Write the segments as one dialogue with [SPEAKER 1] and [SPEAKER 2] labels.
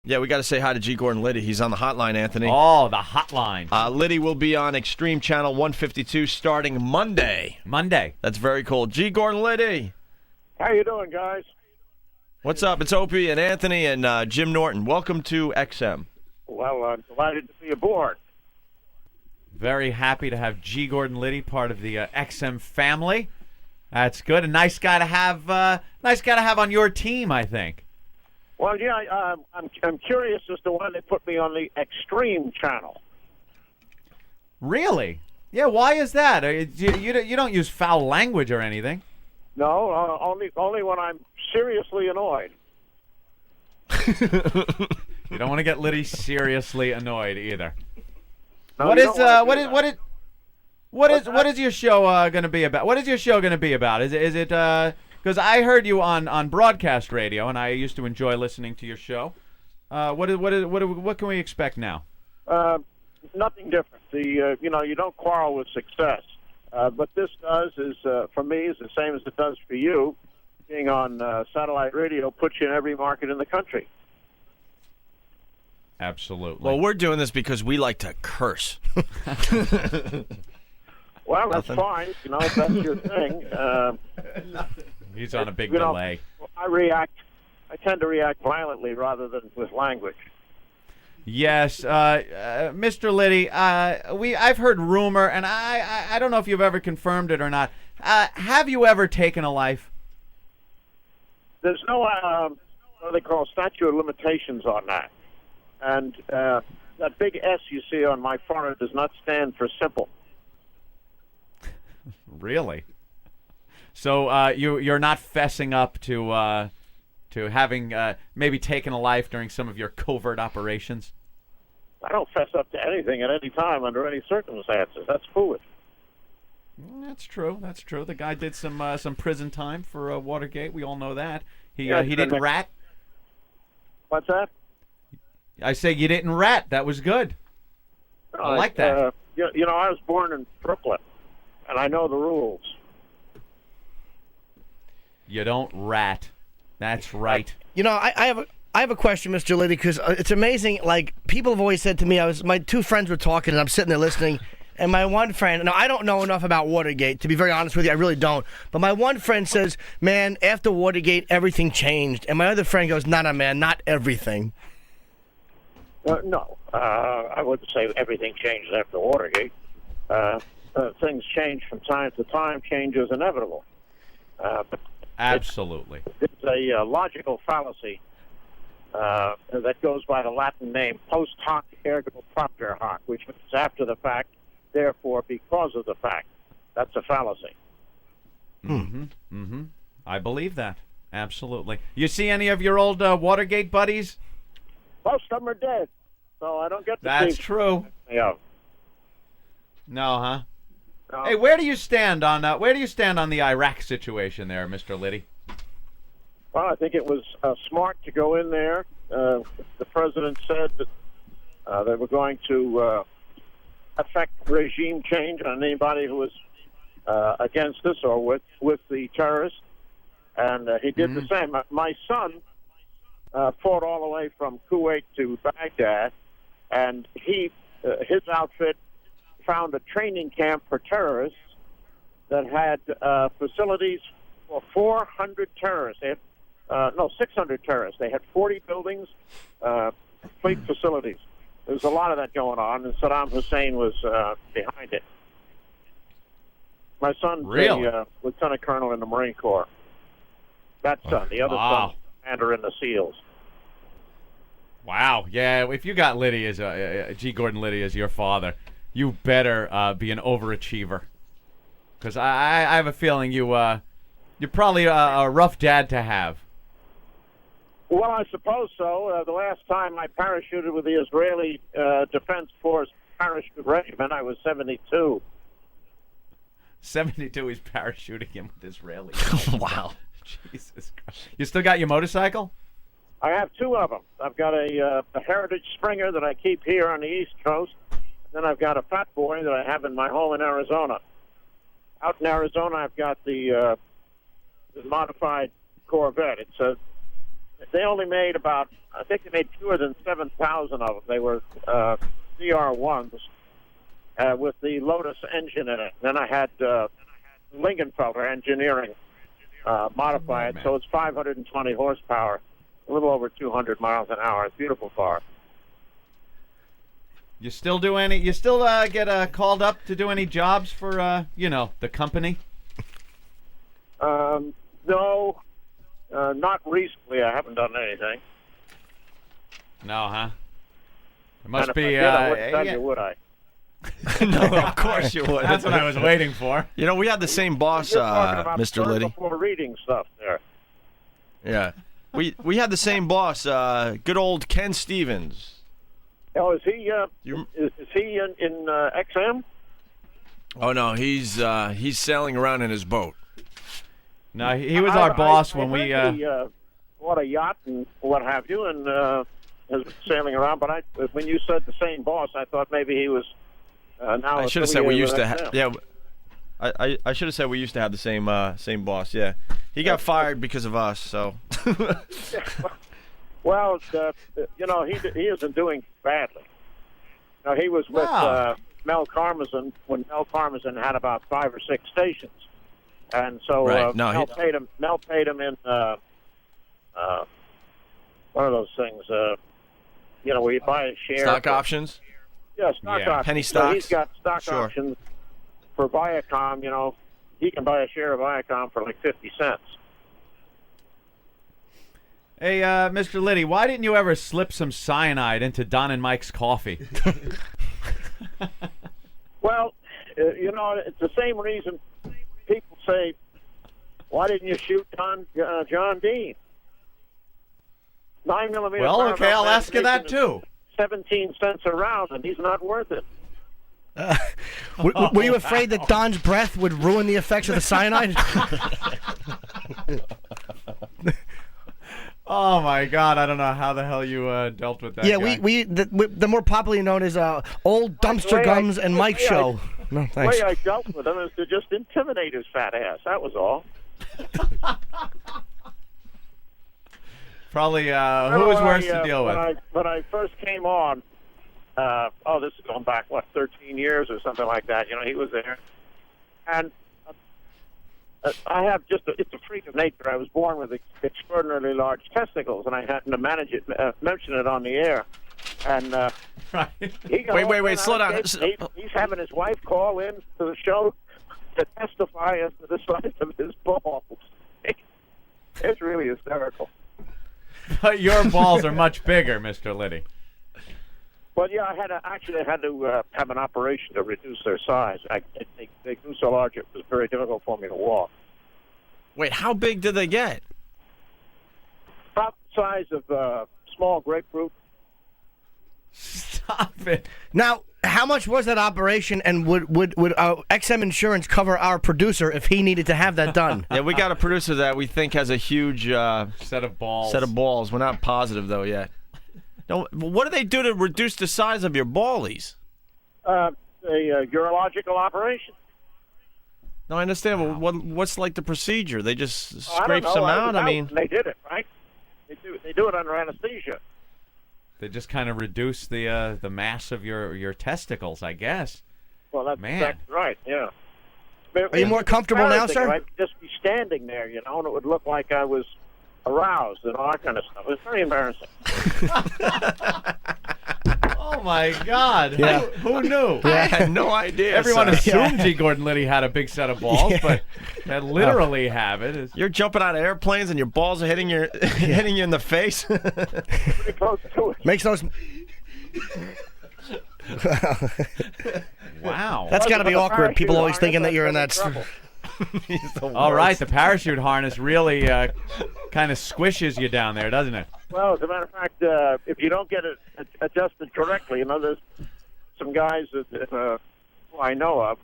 [SPEAKER 1] Yeah, we got to say hi to G. Gordon Liddy. He's on the hotline, Anthony.
[SPEAKER 2] Oh, the hotline.
[SPEAKER 1] Liddy will be on Extreme Channel 152 starting Monday. That's very cool. G. Gordon Liddy.
[SPEAKER 3] How you doing, guys?
[SPEAKER 1] What's up? It's Opie and Anthony and Jim Norton. Welcome to XM.
[SPEAKER 3] Well, I'm delighted to be aboard.
[SPEAKER 2] Very happy to have G. Gordon Liddy part of the XM family. That's good. A nice guy to have. On your team, I think.
[SPEAKER 3] Well, yeah, I'm curious as to why they put me on the Extreme channel.
[SPEAKER 2] Really? Yeah. Why is that? You don't use foul language or anything.
[SPEAKER 3] No, only when I'm seriously annoyed.
[SPEAKER 2] You don't want to get Liddy seriously annoyed either.
[SPEAKER 3] No,
[SPEAKER 2] what is your show going to be about? What is your show going to be about? Is it because I heard you on broadcast radio, and I used to enjoy listening to your show. What can we expect now?
[SPEAKER 3] Nothing different. You don't quarrel with success. What this does is, for me, is the same as it does for you. Being on satellite radio puts you in every market in the country.
[SPEAKER 2] Absolutely.
[SPEAKER 1] Well, we're doing this because we like to curse.
[SPEAKER 3] Well, that's fine. If that's your thing.
[SPEAKER 2] He's on a big delay.
[SPEAKER 3] I tend to react violently rather than with language.
[SPEAKER 2] Yes, Mr. Liddy, I've heard rumor, and I don't know if you've ever confirmed it or not. Have you ever taken a life?
[SPEAKER 3] There's no what they call statute of limitations on that. And that big S you see on my forehead does not stand for simple.
[SPEAKER 2] Really? So you're not fessing up to having maybe taken a life during some of your covert operations?
[SPEAKER 3] I don't fess up to anything at any time under any circumstances. That's foolish.
[SPEAKER 2] That's true. That's true. The guy did some prison time for Watergate. We all know that. He didn't rat.
[SPEAKER 3] What's that?
[SPEAKER 2] I say you didn't rat. That was good. I like that.
[SPEAKER 3] I was born in Brooklyn, and I know the rules. You
[SPEAKER 2] don't rat. That's right.
[SPEAKER 4] I have a question, Mr. Liddy, because it's amazing. Like, people have always said to me, my two friends were talking, and I'm sitting there listening, and my one friend, now I don't know enough about Watergate, to be very honest with you, I really don't, but my one friend says, man, after Watergate, everything changed, and my other friend goes, nah, man, not everything.
[SPEAKER 3] No, I wouldn't say everything changed after Watergate. Things change from time to time. Change is inevitable. But
[SPEAKER 2] absolutely.
[SPEAKER 3] It's a logical fallacy that goes by the Latin name post hoc ergo propter hoc, which means after the fact, therefore because of the fact. That's a fallacy.
[SPEAKER 2] I believe that. Absolutely. You see any of your old Watergate buddies?
[SPEAKER 3] Most of them are dead, so I don't get to
[SPEAKER 2] That's
[SPEAKER 3] see
[SPEAKER 2] true.
[SPEAKER 3] Yeah.
[SPEAKER 2] No, huh?
[SPEAKER 3] No.
[SPEAKER 2] Hey, where do you stand on the Iraq situation there, Mr. Liddy?
[SPEAKER 3] Well, I think it was smart to go in there. The president said that they were going to affect regime change on anybody who was against us or with the terrorists, and he did the same. My son fought all the way from Kuwait to Baghdad, and his outfit found a training camp for terrorists that had facilities for 400 terrorists. They had, 600 terrorists. They had 40 buildings, fleet facilities. There was a lot of that going on, and Saddam Hussein was behind it. My son's a lieutenant colonel in the Marine Corps. That son. The other son, commander in the SEALs.
[SPEAKER 2] Wow. Yeah, if you got Liddy as G. Gordon Liddy as your father, you better be an overachiever. Because I have a feeling you're probably a rough dad to have.
[SPEAKER 3] Well, I suppose so. The last time I parachuted with the Israeli Defense Force parachute regiment, I was 72.
[SPEAKER 2] 72, he's parachuting him with Israeli.
[SPEAKER 4] Wow.
[SPEAKER 2] Jesus Christ. You still got your motorcycle?
[SPEAKER 3] I have two of them. I've got a Heritage Springer that I keep here on the East Coast. Then I've got a Fat Boy that I have in my home in Arizona. Out in Arizona, I've got the modified Corvette. It's they only made about, I think they made fewer than 7,000 of them. They were DR1s with the Lotus engine in it. Then I had Lingenfelter Engineering modify it, so it's 520 horsepower, a little over 200 miles an hour. It's a beautiful car.
[SPEAKER 2] You still do any? You still get called up to do any jobs for the company?
[SPEAKER 3] No, not recently. I haven't done anything.
[SPEAKER 2] No, huh? It must
[SPEAKER 3] and
[SPEAKER 2] be.
[SPEAKER 3] If I did, I wouldn't tell you, would I?
[SPEAKER 1] No, of course you would.
[SPEAKER 2] That's what I was waiting for.
[SPEAKER 1] You know, we had the same boss,
[SPEAKER 3] You're talking about
[SPEAKER 1] Mr. Liddy.
[SPEAKER 3] before reading stuff there.
[SPEAKER 1] Yeah, we had the same boss. Good old Ken Stevens.
[SPEAKER 3] Oh, is he? Is he in XM?
[SPEAKER 1] Oh no, he's sailing around in his boat.
[SPEAKER 2] No, he was our boss when we.
[SPEAKER 3] He bought a yacht and what have you, and is sailing around. But when you said the same boss, I thought maybe he was. Now
[SPEAKER 1] I should have said we used to.
[SPEAKER 3] have.
[SPEAKER 1] Yeah, I should have said we used to have the same boss. Yeah, he got fired because of us. So.
[SPEAKER 3] Well, he isn't doing badly. Now, he was with Mel Karmazin when Mel Karmazin had about 5 or 6 stations, and so
[SPEAKER 1] right.
[SPEAKER 3] Mel paid him in one of those things, where you buy a share.
[SPEAKER 1] Stock options.
[SPEAKER 3] Yeah, stock options.
[SPEAKER 1] Penny stocks.
[SPEAKER 3] So he's got stock options for Viacom. He can buy a share of Viacom for like 50 cents.
[SPEAKER 2] Hey, Mr. Liddy, why didn't you ever slip some cyanide into Don and Mike's coffee?
[SPEAKER 3] Well, it's the same reason people say, why didn't you shoot John Dean? 9mm.
[SPEAKER 2] Well, okay, I'll ask you that too.
[SPEAKER 3] 17 cents a round, and he's not worth it.
[SPEAKER 4] Were you afraid that Don's breath would ruin the effects of the cyanide?
[SPEAKER 2] Oh my God! I don't know how the hell you dealt with that.
[SPEAKER 4] Yeah,
[SPEAKER 2] guy.
[SPEAKER 4] the more popularly known as Old Dumpster Gums and Mike Show. No, thanks.
[SPEAKER 3] The way I dealt with him is to just intimidate his fat ass. That was all.
[SPEAKER 2] Probably who was worse to deal with?
[SPEAKER 3] When I first came on, this is going back, 13 years or something like that. He was there. And I have it's a freak of nature. I was born with extraordinarily large testicles, and I happened to mention it on the air. And
[SPEAKER 2] right.
[SPEAKER 1] Wait, slow down.
[SPEAKER 3] He's having his wife call in to the show to testify as to the size of his balls. It's really hysterical.
[SPEAKER 2] But your balls are much bigger, Mr. Liddy.
[SPEAKER 3] Well, yeah, I had to have an operation to reduce their size. They grew so large it was very difficult for me to walk.
[SPEAKER 1] Wait, how big did they get?
[SPEAKER 3] About the size of small grapefruit.
[SPEAKER 2] Stop it.
[SPEAKER 4] Now, how much was that operation, and would XM Insurance cover our producer if he needed to have that done?
[SPEAKER 1] Yeah, we got a producer that we think has a huge
[SPEAKER 2] set of balls.
[SPEAKER 1] We're not positive, though, yet. No, what do they do to reduce the size of your ballies?
[SPEAKER 3] A urological operation.
[SPEAKER 1] No, I understand. Well, what's like the procedure? They just scrape
[SPEAKER 3] some
[SPEAKER 1] out? I mean,
[SPEAKER 3] they did it, right? They do it under anesthesia.
[SPEAKER 2] They just kind of reduce the mass of your testicles, I guess.
[SPEAKER 3] Well, that's right, yeah.
[SPEAKER 4] Are you more comfortable now, sir?
[SPEAKER 3] I'd just be standing there, and it would look like I was aroused and all that kind of stuff. It was very embarrassing.
[SPEAKER 2] Oh my God!
[SPEAKER 4] Yeah.
[SPEAKER 2] Who knew?
[SPEAKER 1] I had no idea.
[SPEAKER 2] Everyone assumed G. Gordon Liddy had a big set of balls, but that literally have it.
[SPEAKER 1] You're jumping out of airplanes and your balls are hitting you in the face.
[SPEAKER 3] Pretty close to it.
[SPEAKER 4] Makes those.
[SPEAKER 2] Wow.
[SPEAKER 4] That's got to be awkward. People always thinking that you're in that.
[SPEAKER 2] All right, the parachute harness really kind of squishes you down there, doesn't it?
[SPEAKER 3] Well, as a matter of fact, if you don't get it adjusted correctly, there's some guys that who I know of,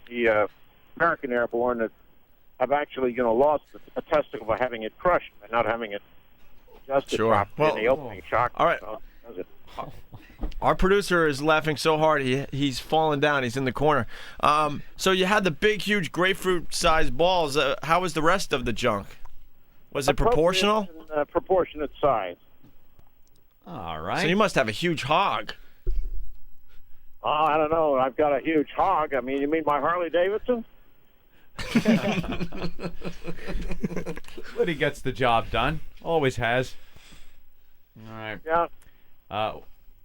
[SPEAKER 3] the American Airborne, that have actually, lost a testicle by having it crushed, by not having it adjusted properly in the opening shock.
[SPEAKER 1] All right. Our producer is laughing so hard he's fallen down. He's in the corner. So you had the big, huge grapefruit-sized balls. How was the rest of the junk? Was it proportional?
[SPEAKER 3] Proportionate size.
[SPEAKER 2] All right.
[SPEAKER 1] So you must have a huge hog.
[SPEAKER 3] Oh, I don't know. I've got a huge hog. I mean, you mean my Harley Davidson?
[SPEAKER 2] Liddy gets the job done. Always has. All right.
[SPEAKER 3] Yeah.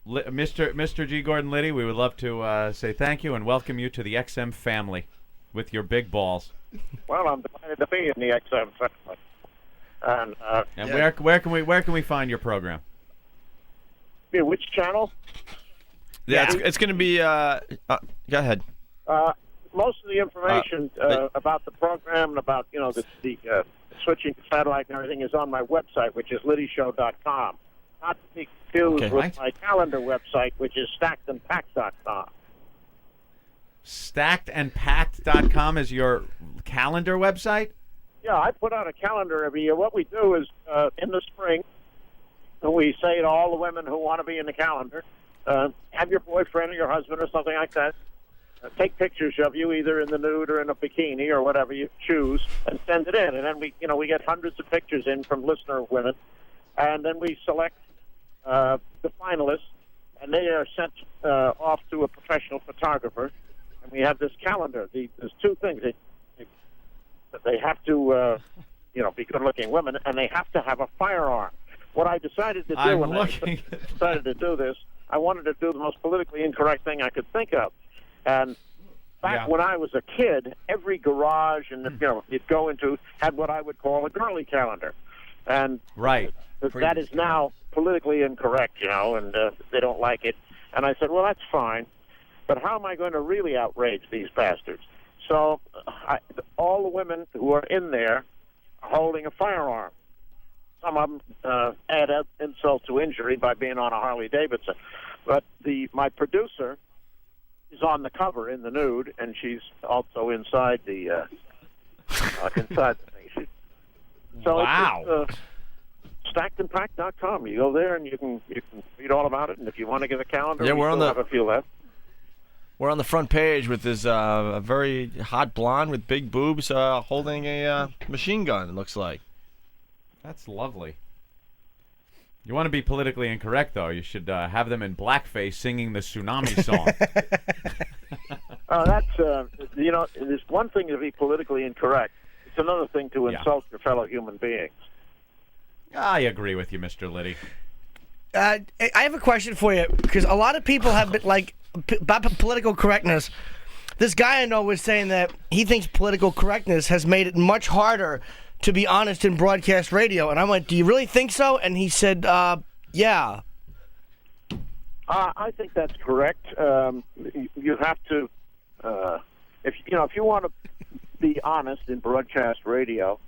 [SPEAKER 2] Mr. G. Gordon Liddy, we would love to say thank you and welcome you to the XM family with your big balls.
[SPEAKER 3] Well, I'm delighted to be in the XM family. And
[SPEAKER 2] where can we find your program?
[SPEAKER 3] Which channel?
[SPEAKER 1] Yeah, it's going to be. Go ahead.
[SPEAKER 3] Most of the information about the program and about the switching to satellite and everything is on my website, which is LiddyShow.com. Not to be confused with my calendar website, which is StackedandPacked.com.
[SPEAKER 2] StackedandPacked.com is your calendar website?
[SPEAKER 3] Yeah, I put out a calendar every year. What we do is in the spring, we say to all the women who want to be in the calendar, have your boyfriend or your husband or something like that take pictures of you either in the nude or in a bikini or whatever you choose and send it in. And then we get hundreds of pictures in from listener women, and then we select the finalists, and they are sent off to a professional photographer. And we have this calendar. There's two things. They have to be good-looking women, and they have to have a firearm. What I decided to do when I decided to do this, I wanted to do the most politically incorrect thing I could think of. And back when I was a kid, every garage and you'd go into had what I would call a girly calendar. And that is now politically incorrect, and they don't like it. And I said, well, that's fine, but how am I going to really outrage these bastards? So all the women who are in there are holding a firearm. Some of them add insult to injury by being on a Harley Davidson. But my producer is on the cover in the nude, and she's also inside the inside the thing. So it's StackedandPacked.com. You go there and you can read all about it. And if you want to get a calendar, we still have a few left.
[SPEAKER 1] We're on the front page with this a very hot blonde with big boobs holding a machine gun, it looks like.
[SPEAKER 2] That's lovely. You want to be politically incorrect, though. You should have them in blackface singing the Tsunami song.
[SPEAKER 3] There's one thing to be politically incorrect. It's another thing to insult your fellow human beings.
[SPEAKER 2] I agree with you, Mr. Liddy.
[SPEAKER 4] I have a question for you, because a lot of people have been, about political correctness. This guy I know was saying that he thinks political correctness has made it much harder to be honest in broadcast radio. And I went, do you really think so? And he said, yeah.
[SPEAKER 3] I think that's correct. You have to, if you want to be honest in broadcast radio,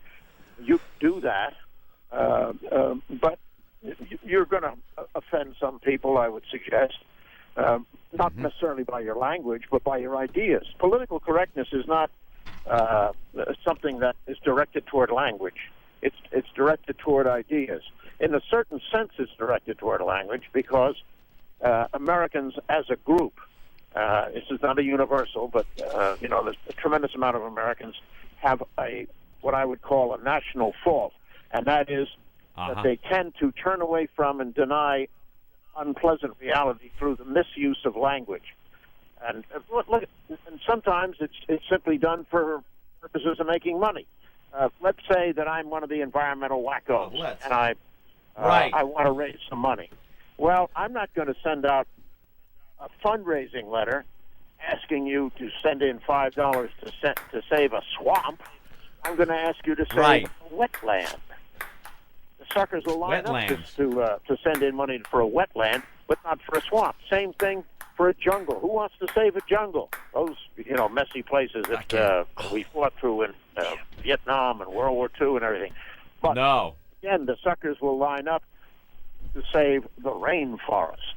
[SPEAKER 3] you do that. But you're going to offend some people, I would suggest. Not necessarily by your language, but by your ideas. Political correctness is not something that is directed toward language. It's directed toward ideas. In a certain sense, it's directed toward language because Americans as a group, this is not a universal, but there's a tremendous amount of Americans have what I would call a national fault, and that is that they tend to turn away from and deny unpleasant reality through the misuse of language. And and sometimes it's simply done for purposes of making money. Let's say that I'm one of the environmental wackos, and I want to raise some money. Well, I'm not going to send out a fundraising letter asking you to send in $5 to save a swamp. I'm going to ask you to save a wetland. The suckers will line up to send in money for a wetland, but not for a swamp. Same thing for a jungle. Who wants to save a jungle? Those, messy places that we fought through in Vietnam and World War II and everything. But again, the suckers will line up to save the rainforest.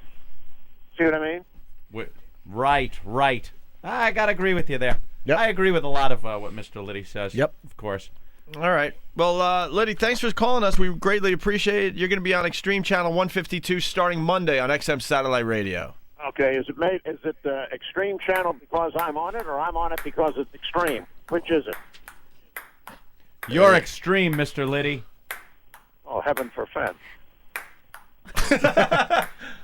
[SPEAKER 3] See what I mean?
[SPEAKER 2] Right. I got to agree with you there. Yep. I agree with a lot of what Mr. Liddy says. Yep. Of course.
[SPEAKER 1] All right. Well, Liddy, thanks for calling us. We greatly appreciate it. You're going to be on Extreme Channel 152 starting Monday on XM Satellite Radio.
[SPEAKER 3] Okay. Is it Extreme Channel because I'm on it, or I'm on it because it's extreme? Which is it?
[SPEAKER 2] You're extreme, Mr. Liddy.
[SPEAKER 3] Oh, heaven forfend.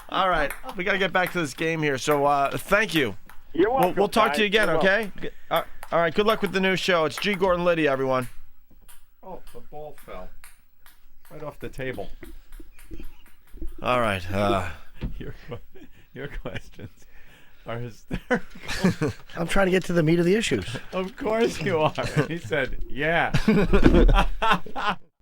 [SPEAKER 1] All right, we got to get back to this game here. So thank you.
[SPEAKER 3] You're welcome.
[SPEAKER 1] We'll talk
[SPEAKER 3] guys.
[SPEAKER 1] to you again,
[SPEAKER 3] You're
[SPEAKER 1] okay? All right, good luck with the new show. It's G. Gordon Liddy, everyone.
[SPEAKER 2] Oh, the ball fell right off the table.
[SPEAKER 1] All right.
[SPEAKER 2] Your questions are hysterical.
[SPEAKER 4] I'm trying to get to the meat of the issues.
[SPEAKER 2] Of course you are. He said, yeah.